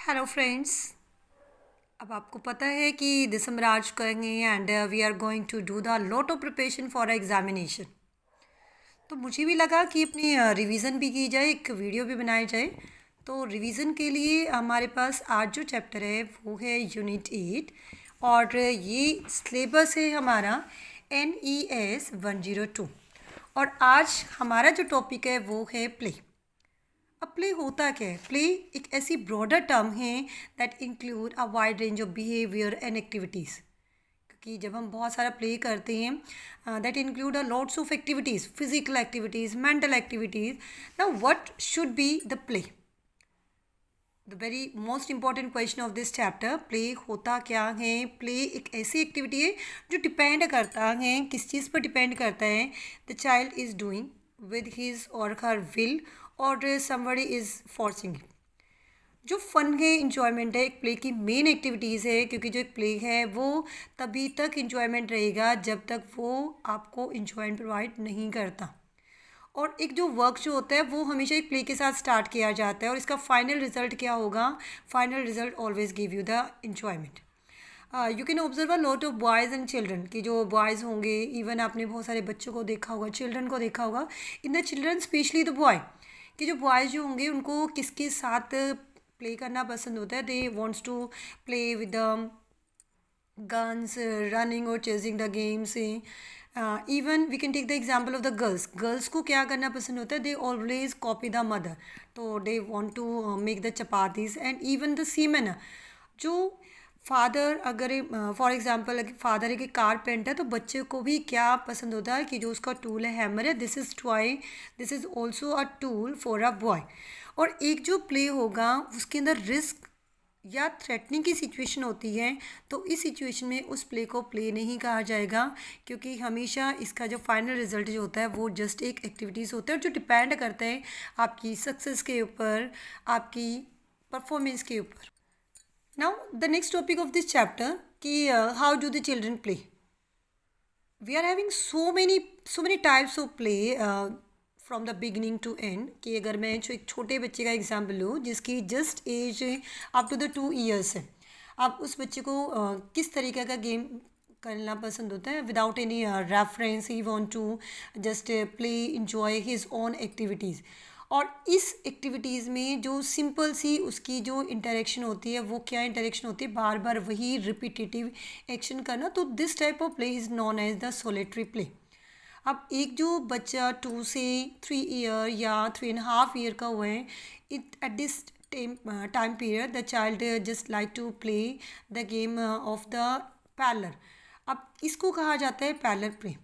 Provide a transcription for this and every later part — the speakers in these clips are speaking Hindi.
Hello friends. अब आपको पता है कि दिसंबर आ चुका है and we are going to do the lot of preparation for examination. तो मुझे भी लगा कि अपनी रिवीजन भी की जाए, एक वीडियो भी बनाई जाए। तो रिवीजन के लिए हमारे पास आज जो चैप्टर है वो है यूनिट 8 और ये सिलेबस है हमारा NES 102। और आज हमारा जो टॉपिक है वो है प्ले। अब प्ले होता क्या है? प्ले एक ऐसी ब्रॉडर टर्म है that include a wide range of behaviour and activities. क्योंकि जब हम बहुत सारा प्ले करते हैं that include a lots of activities, physical activities, mental activities. Now what should be the play? The very most important question of this chapter, play होता क्या है? प्ले एक ऐसी एक्टिविटी है जो डिपेंड करता है, किस चीज़ पर डिपेंड करता है? The child is doing with his और हर विल और somebody इज़ फोर्सिंग। जो फन है, इंजॉयमेंट है, एक प्ले की मेन एक्टिविटीज़ है। क्योंकि जो एक प्ले है वो तभी तक इंजॉयमेंट रहेगा जब तक वो आपको इंजॉयमेंट प्रोवाइड नहीं करता। और एक जो वर्क जो होता है वो हमेशा एक प्ले के साथ स्टार्ट किया जाता है और इसका फाइनल रिजल्ट क्या होगा? Final result always give you the enjoyment. You can observe a lot of boys and children कि जो बॉयज़ होंगे, इवन आपने बहुत सारे बच्चों को देखा होगा, चिल्ड्रन को देखा होगा। In the children specially the boy, कि जो बॉयज़ जो होंगे उनको किसके साथ प्ले करना पसंद होता है? They wants to play with the guns, running or chasing the games. Even we can take the example of the girls. Girls को क्या करना पसंद होता है? They always copy the mother. तो they want to make the chapatis and even the seamen. जो फादर अगर फॉर एग्जांपल फादर एक कारपेंटर है तो बच्चे को भी क्या पसंद होता है कि जो उसका टूल है हैमर है, this is toy, this is also a tool for a boy. और एक जो प्ले होगा उसके अंदर रिस्क या थ्रेटनिंग की सिचुएशन होती है तो इस सिचुएशन में उस प्ले को प्ले नहीं कहा जाएगा। क्योंकि हमेशा इसका जो फाइनल रिजल्ट जो होता है वो जस्ट एक एक्टिविटीज़ होता है जो डिपेंड करता है आपकी सक्सेस के ऊपर, आपकी परफॉर्मेंस के ऊपर। Now the next topic of this chapter कि how do the children play. We are having so many types of play from the beginning to end. कि अगर मैं जो एक छोटे बच्चे का एग्जाम्पल लूँ जिसकी just age up to the 2 years है, आप उस बच्चे को किस तरीके का गेम करना पसंद होता है? Without any reference, he want to just play, enjoy his own activities. और इस एक्टिविटीज़ में जो सिंपल सी उसकी जो इंटरेक्शन होती है वो क्या इंटरेक्शन होती है? बार बार वही रिपीटेटिव एक्शन करना। तो this type of play is known as the solitary play. अब एक जो बच्चा 2 से 3 ईयर या 3.5 ईयर का हुआ है, it at this time period the child just like to play the game of the parallel. अब इसको कहा जाता है पैलर प्ले।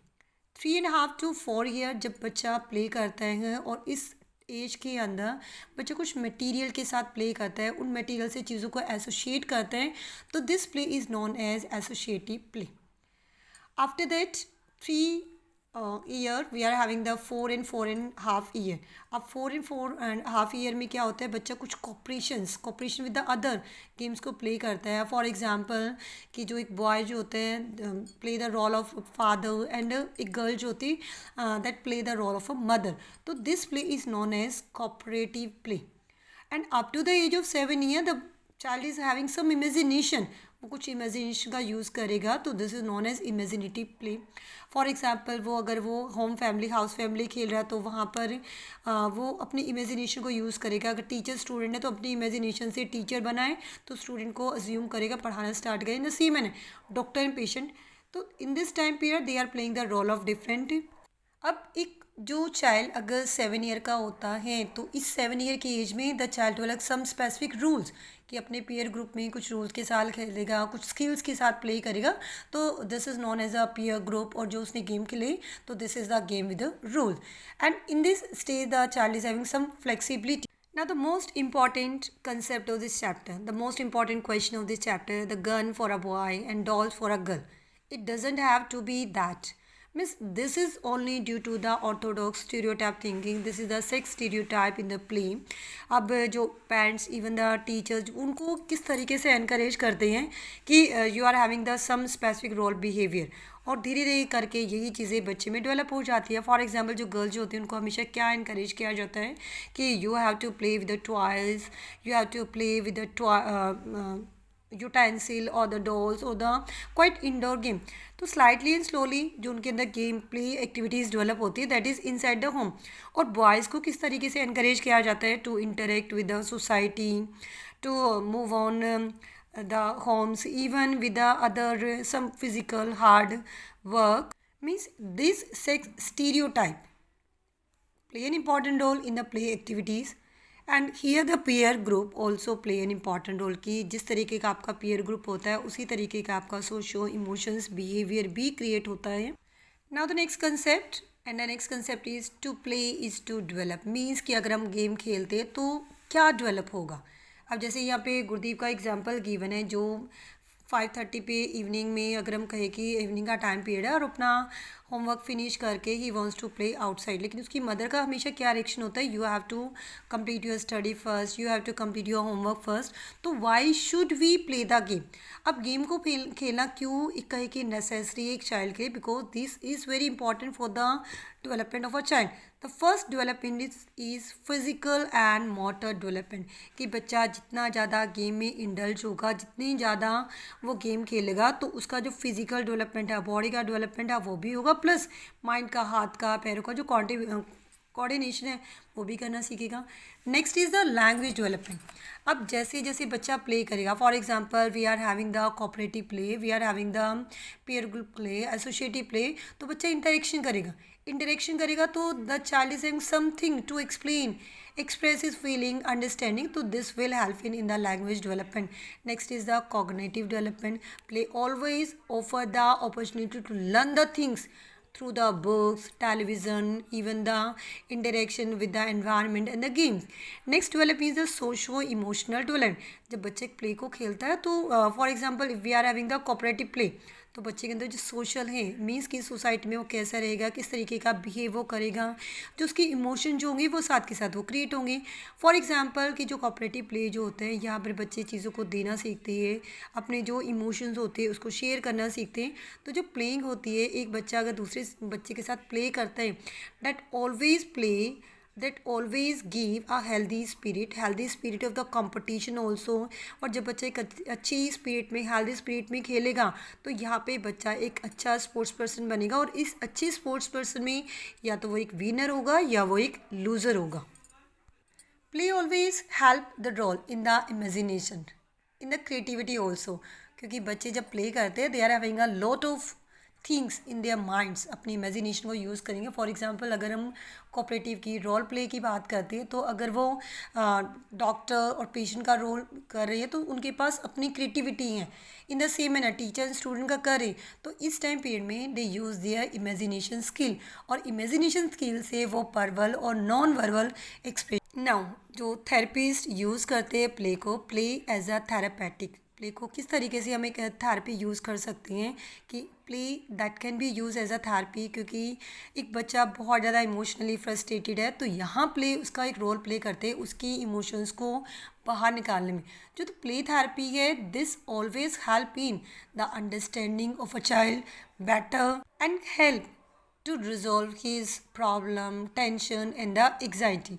3.5 to 4 ईयर जब बच्चा प्ले करता है और इस एज के अंदर बच्चा कुछ मटेरियल के साथ प्ले करता है, उन मटेरियल से चीज़ों को एसोशिएट करता है, तो this play is known as associative play. After that 3 year we are having the 4 and 4.5 year. अब 4 and 4.5 ईयर में क्या होता है? बच्चा कुछ cooperation with the other games को प्ले करता है। फॉर एग्जांपल कि जो एक बॉय जो होते हैं play the role of father and एक गर्ल जो होती है that play the role of a mother. तो this play is known as cooperative play. And up to the age of 7 year the child is having some imagination, वो कुछ इमेजिनेशन का यूज़ करेगा, तो this is known as imaginative play. For example वो अगर वो होम फैमिली, हाउस फैमिली खेल रहा है तो वहाँ पर वो अपनी इमेजिनेशन को यूज़ करेगा। अगर टीचर स्टूडेंट है तो अपनी इमेजिनेशन से टीचर बनाए तो स्टूडेंट को अज्यूम करेगा, पढ़ाना स्टार्ट करें। द सेम है डॉक्टर एंड पेशेंट। तो in this time period they are playing the role of different. अब एक जो चाइल्ड अगर 7 ईयर का होता है तो इस 7 ईयर की एज में the child will have some specific rules कि अपने पीयर ग्रुप में कुछ रूल्स के साथ खेलेगा, कुछ स्किल्स के साथ प्ले करेगा। तो this is known as a peer group. और जो उसने गेम खेले तो this is the game with the rule. And in this stage the child is having some flexibility. Now the most important concept of this chapter, the most important question of this chapter, the gun for a boy and dolls for a girl. It doesn't have to be that. Means this is only due to the orthodox stereotype thinking. This is the sex stereotype in the play. अब जो पेरेंट्स इवन द टीचर्स उनको किस तरीके से एनकरेज करते हैं कि you are having the some specific role behaviour, और धीरे धीरे करके यही चीज़ें बच्चे में डेवलप हो जाती है. फॉर एग्जांपल जो गर्ल्स जो होती हैं उनको हमेशा क्या इनकरेज किया जाता है कि you have to play with the toys, you have to play with the utensil or the dolls or the quite indoor game. तो स्लाइटली एंड स्लोली जो उनके अंदर गेम प्ले एक्टिविटीज़ डेवलप होती है that is inside the home. और बॉयज़ को किस तरीके से एनकरेज किया जाता है to interact with the society, to move on the homes even with the other some physical hard work. Means this sex stereotype play an important role in the play activities. And here the peer group also play an important role कि जिस तरीके का आपका peer ग्रुप होता है उसी तरीके का आपका सोशो इमोशंस बिहेवियर भी क्रिएट होता है. Now the next concept and the next concept is to play is to develop. Means कि अगर हम गेम खेलते हैं तो क्या डेवलप होगा. अब जैसे यहाँ पे गुरदीप का एग्जाम्पल गिवन है जो 5:30 पे इवनिंग में, अगर हम कहें कि इवनिंग का टाइम पीरियड है और अपना होमवर्क फिनिश करके he wants to play outside, लेकिन उसकी मदर का हमेशा क्या रिएक्शन होता है, you have to complete your study first, you have to complete your homework first. तो why should we play the game. अब गेम को खेलना क्यों एक कहे कि नेसेसरी है एक चाइल्ड के लिए, because this is very important for the development of a child. The first development is physical and motor development. कि बच्चा जितना ज़्यादा गेम में इंडल्ज होगा, जितनी ज़्यादा वो गेम खेलेगा तो उसका जो फिजिकल डेवलपमेंट है, बॉडी का डेवलपमेंट है वो भी होगा, प्लस माइंड का, हाथ का, पैरों का जो कोऑर्डिनेशन है वो भी करना सीखेगा. Next is the language development. अब जैसे जैसे बच्चा प्ले करेगा, for example we are having the cooperative play, we are having the peer group play, associative play, तो बच्चा इंटरेक्शन करेगा तो the child is having something to explain, express his feeling, understanding, so this will help in the language development. Next is the cognitive development. Play always offer the opportunity to learn the things through the books, television, even the interaction with the environment and the games. Next development is the socio-emotional development. जब बच्चे प्ले को खेलता है तो for example if we are having the cooperative play, तो बच्चे के अंदर जो सोशल है मीन्स की सोसाइटी में वो कैसा रहेगा, किस तरीके का बिहेव वो करेगा, जो उसके इमोशन जो होंगे वो साथ के साथ वो क्रिएट होंगे. फॉर एग्जांपल कि जो कोऑपरेटिव प्ले जो होते हैं यहाँ पर बच्चे चीज़ों को देना सीखते हैं, अपने जो इमोशंस होते हैं उसको शेयर करना सीखते हैं. तो जो प्लेइंग होती है, एक बच्चा अगर दूसरे बच्चे के साथ प्ले करता है, that always give a healthy spirit of the competition also. और जब बच्चा एक अच्छी स्पिरिट में, हेल्दी स्पिरिट में खेलेगा तो यहाँ पे बच्चा एक अच्छा स्पोर्ट्स पर्सन बनेगा, और इस अच्छे स्पोर्ट्स पर्सन में या तो वो एक विनर होगा या वो एक लूज़र होगा. Play always help the role in the imagination, in the creativity also. क्योंकि बच्चे जब प्ले करते हैं they are having a lot of things in their minds, अपनी इमेजिनेशन को यूज़ करेंगे. फॉर एग्जांपल अगर हम कोऑपरेटिव की रोल प्ले की बात करते हैं तो अगर वो डॉक्टर और पेशेंट का रोल कर रही है तो उनके पास अपनी क्रिएटिविटी है. In the same manner teacher and student का कर रहे, तो इस टाइम पीरियड में they use their imagination skill, और इमेजिनेशन स्किल से वो वर्बल और नॉन वर्बल एक्सप्रेशन. नाउ जो थेरेपिस्ट यूज़ करते हैं प्ले को, play as a therapeutic, play को किस तरीके से हम एक थेरेपी यूज़ कर सकते हैं कि play that can be use as a therapy. क्योंकि एक बच्चा बहुत ज़्यादा इमोशनली फ्रस्ट्रेटेड है तो यहाँ प्ले उसका एक रोल प्ले करते हैं उसकी इमोशंस को बाहर निकालने में. जो तो प्ले थेरेपी है, this always help in the understanding of a child better and help to resolve his problem, tension and the anxiety.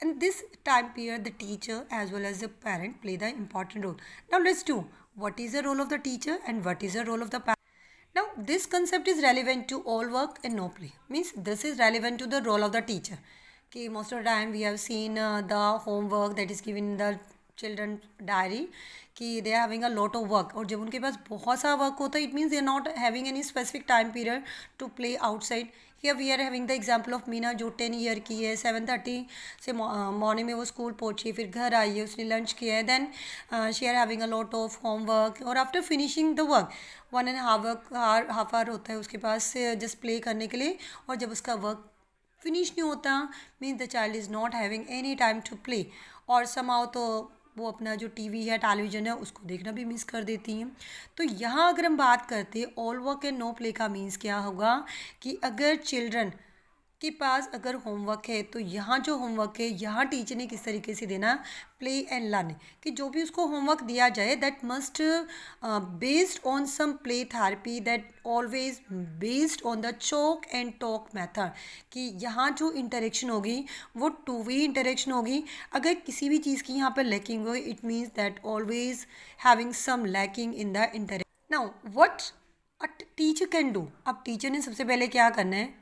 And this time period the teacher as well as the parent play the important role. Now let's do what is the role of the teacher and what is the role of the parent. Now this concept is relevant to all work and no play. Means this is relevant to the role of the teacher. Okay, most of the time we have seen the homework that is given in the children diary कि they are having a lot of work, और जब उनके पास बहुत सारा वर्क होता है it means they are not having any specific time period to play outside. Here we are having the example of Meena जो 10 ईयर की है. 7:30 से मॉर्निंग में वो स्कूल पहुंची, फिर घर आई है, उसने लंच किया है, then she are having a lot of homework, और after finishing the work 1.5 hour होता है उसके पास जस्ट प्ले करने के लिए. और जब उसका वर्क फिनिश नहीं होता means the child is not having any time to play, और समाउ तो वो अपना जो टीवी है, टेलीविज़न है, उसको देखना भी मिस कर देती हैं। तो यहाँ अगर हम बात करते हैं all work and no play का मीन्स क्या होगा कि अगर चिल्ड्रन के पास अगर होमवर्क है तो यहाँ जो होमवर्क है यहाँ टीचर ने किस तरीके से देना, प्ले एंड लर्न, कि जो भी उसको होमवर्क दिया जाए that must based on some play therapy, that always based on the chalk and talk method, कि यहाँ जो इंटरेक्शन होगी वो टू वे इंटरेक्शन होगी। अगर किसी भी चीज़ की यहाँ पर लैकिंग हो, it means that always having some lacking in the interaction. Now what a teacher can do, अब टीचर ने सबसे पहले क्या करना है,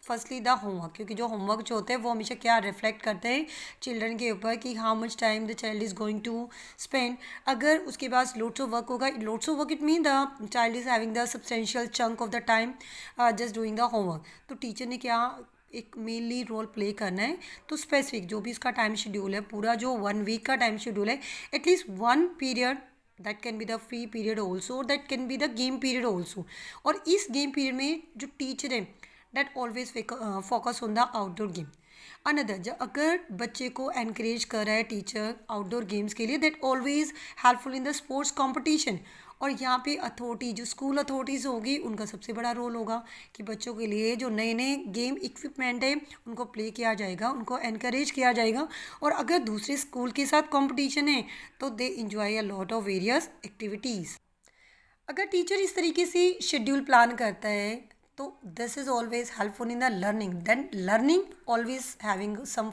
फर्स्टली द होमवर्क, क्योंकि जो होमवर्क जो होते हैं वो हमेशा क्या रिफ्लेक्ट करते हैं चिल्ड्रन के ऊपर कि how much time the child is going to spend. अगर उसके पास लोड्स ऑफ वर्क होगा, loads of work it mean the child is having the substantial chunk of the time just doing the homework, तो टीचर ने क्या एक मेनली रोल प्ले करना है। तो स्पेसिफिक जो भी इसका टाइम शेड्यूल है, पूरा जो 1 वीक का टाइम शेड्यूल है, at least 1 period that can be the free period also, that can be the game period also. और इस गेम पीरियड में जो टीचर है that always focus on the outdoor game. Another, जब अगर बच्चे को एनकरेज कर रहा है टीचर आउटडोर गेम्स के लिए, that always helpful in the sports competition. और यहाँ पे अथॉरिटी जो स्कूल अथॉरिटीज़ होगी उनका सबसे बड़ा रोल होगा कि बच्चों के लिए जो नए नए गेम इक्विपमेंट है उनको प्ले किया जाएगा, उनको एनकरेज किया जाएगा। और अगर दूसरे स्कूल के साथ कंपटीशन है तो they enjoy a lot of various activities. अगर टीचर इस तरीके से शेड्यूल प्लान करता है तो this is always helpful in the learning, then learning always having some